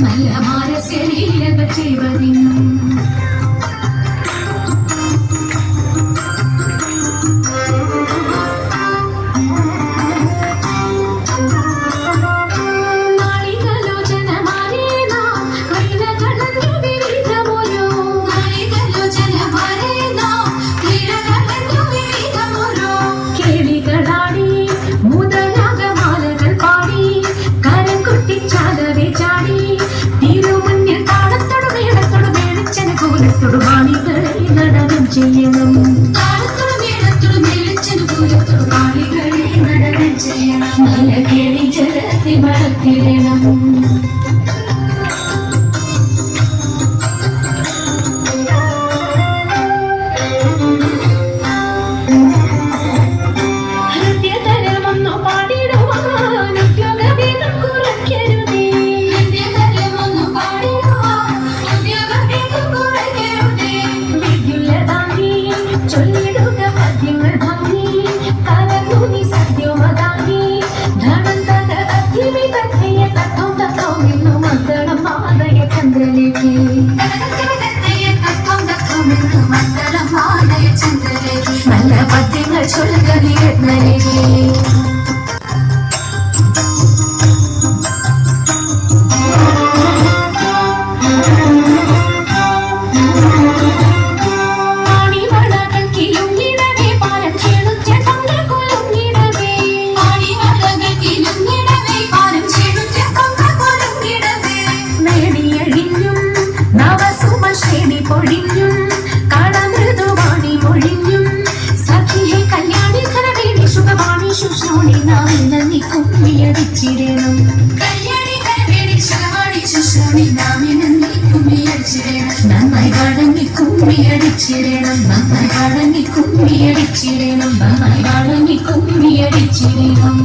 നല്ല മാനസരീരക ചെയ്വതിനും ചെയ്യണം നല്ല കേളി ജലത്തി വളർത്തിടണം നല്ല പദ്യങ്ങൾ ചൊല്ലുക പൊഴിഞ്ഞും കളമൃദുവാണി മൊഴിഞ്ഞും സഖിയെ കല്യാണി കരവേണി ശുഭവാണി ശുശ്രൂണി നാവിൽ നീ കുമ്മിയടിച്ചിടണം കല്യാണി കരവേണി ശുഭവാണി ശുശ്രൂണി നാവിൽ നീ കുമ്മിയടിച്ചിടണം നന്നായി വഴങ്ങി കുമ്മിയടിച്ചിടണം നന്നായി വഴങ്ങി കുമ്മിയടിച്ചിടണം നന്നായി വഴങ്ങി കുമ്മിയടിച്ചിടണം